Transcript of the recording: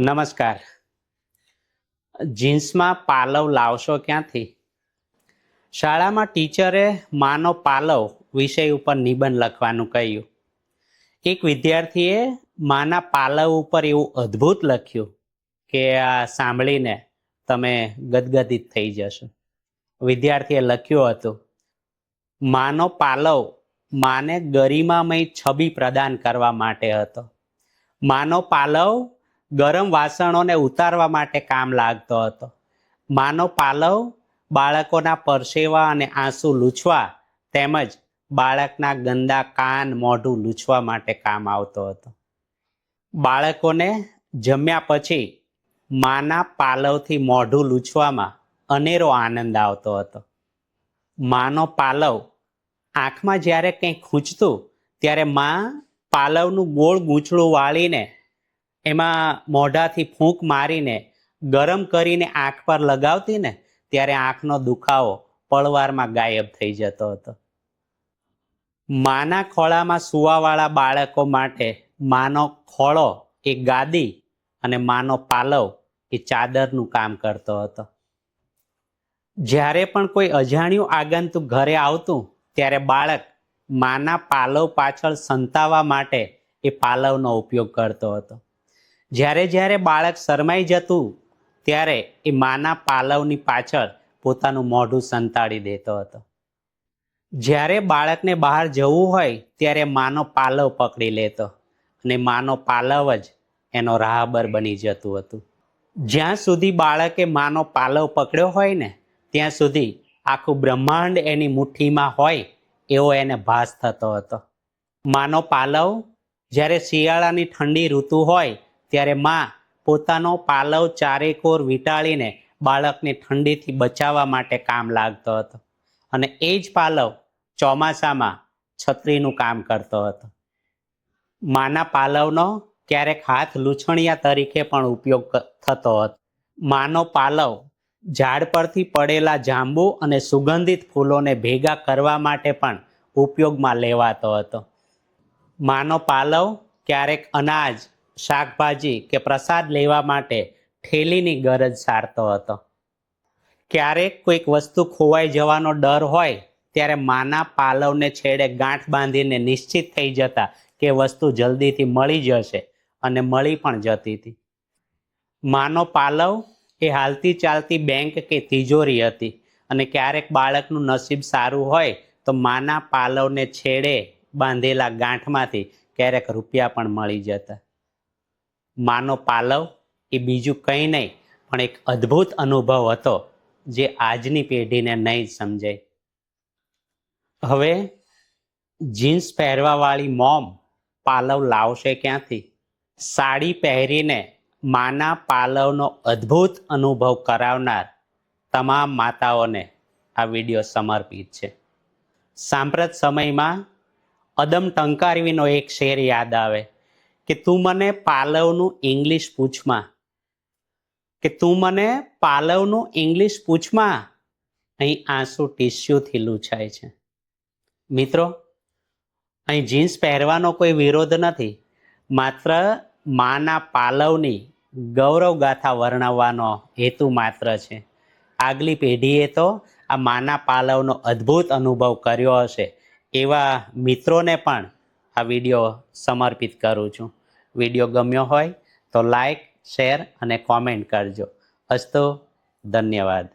નમસ્કાર. જીન્સમાં પાલવ લાવશો ક્યાંથી? શાળામાં ટીચરે માનો પાલવ વિષય ઉપર નિબંધ લખવાનું કહ્યું. એક વિદ્યાર્થીએ માના પાલવ ઉપર એવું અદ્ભુત લખ્યું કે આ સાંભળીને તમે ગદગદિત થઈ જશો. વિદ્યાર્થીએ લખ્યું હતું, માનો પાલવ માને ગરિમામય છબી પ્રદાન કરવા માટે હતો. માનો પાલવ ગરમ વાસણોને ઉતારવા માટે કામ લાગતો હતો. માનો પાલવ બાળકોના પરસેવા અને આંસુ લૂછવા તેમજ બાળકના ગંદા કાન મોઢું લૂછવા માટે કામ આવતો હતો. બાળકોને જમ્યા પછી માના પાલવથી મોઢું લૂછવામાં અનેરો આનંદ આવતો હતો. માનો પાલવ આંખમાં જ્યારે કંઈ ખૂંચતું ત્યારે માં પાલવનું ગોળ ગૂંચળું વાળીને એમાં મોઢાથી ફૂંક મારીને ગરમ કરીને આંખ પર લગાવતી ને ત્યારે આંખનો દુખાવો પળવારમાં ગાયબ થઈ જતો હતો. માના ખોળામાં સૂવાવાળા બાળકો માટે માનો ખોળો એ ગાદી અને માનો પાલવ એ ચાદરનું કામ કરતો હતો. જ્યારે પણ કોઈ અજાણ્યું આગંતુક ઘરે આવતું ત્યારે બાળક માના પાલવ પાછળ સંતાવા માટે એ પાલવનો ઉપયોગ કરતો હતો. જ્યારે બાળક શરમાઈ જતું ત્યારે એ માના પાલવની પાછળ પોતાનું મોઢું સંતાડી દેતો હતો. જ્યારે બાળકને બહાર જવું હોય ત્યારે માનો પાલવ પકડી લેતો અને માનો પાલવ જ એનો રાહબર બની જતું હતું. જ્યાં સુધી બાળકે માનો પાલવ પકડ્યો હોય ને ત્યાં સુધી આખું બ્રહ્માંડ એની મુઠ્ઠીમાં હોય એવો એને ભાસ થતો હતો. માનો પાલવ જ્યારે શિયાળાની ઠંડી ઋતુ હોય ત્યારે માં પોતાનો પાલવ ચારેકોર વીંટાળીને બાળકને ઠંડીથી બચાવવા માટે કામ લાગતો હતો અને એ જ પાલવ ચોમાસામાં છત્રીનું કામ કરતો હતો. માના પાલવનો ક્યારેક હાથ લૂછણિયા તરીકે પણ ઉપયોગ થતો હતો. માનો પાલવ ઝાડ પરથી પડેલા જાંબુ અને સુગંધિત ફૂલોને ભેગા કરવા માટે પણ ઉપયોગમાં લેવાતો હતો. માનો પાલવ ક્યારેક અનાજ, શાકભાજી કે પ્રસાદ લેવા માટે ઠેલીની ગરજ સારતો હતો. ક્યારેક કોઈક વસ્તુ ખોવાઈ જવાનો ડર હોય ત્યારે માના પાલવને છેડે ગાંઠ બાંધીને નિશ્ચિત થઈ જતા કે વસ્તુ જલ્દીથી મળી જશે અને મળી પણ જતી હતી. માનો પાલવ એ હાલતી ચાલતી બેંક કે તિજોરી હતી અને ક્યારેક બાળકનું નસીબ સારું હોય તો માના પાલવને છેડે બાંધેલા ગાંઠમાંથી ક્યારેક રૂપિયા પણ મળી જતા. માનો પાલવ એ બીજું કંઈ નહીં પણ એક અદ્ભુત અનુભવ હતો જે આજની પેઢીને નહીં સમજાય. હવે જીન્સ પહેરવાવાળી મોમ પાલવ લાવશે ક્યાંથી? સાડી પહેરીને માના પાલવનો અદ્ભુત અનુભવ કરાવનાર તમામ માતાઓને આ વિડીયો સમર્પિત છે. સાંપ્રત સમયમાં અદમ ટંકારવીનો એક શેર યાદ આવે કે તું મને પાલવનું ઇંગ્લિશ પૂછમાં, અહીં આંસુ ટીસ્યુથી લૂછાય છે. મિત્રો, અહીં જીન્સ પહેરવાનો કોઈ વિરોધ નથી, માત્ર માના પાલવની ગૌરવગાથા વર્ણવવાનો હેતુ માત્ર છે. આગલી પેઢીએ તો આ માના પાલવનો અદ્ભુત અનુભવ કર્યો હશે એવા મિત્રોને પણ આ વિડીયો સમર્પિત કરું છું. વિડીયો ગમ્યો હોય તો લાઈક, શેર અને કોમેન્ટ કરજો. અસ્તુ, ધન્યવાદ.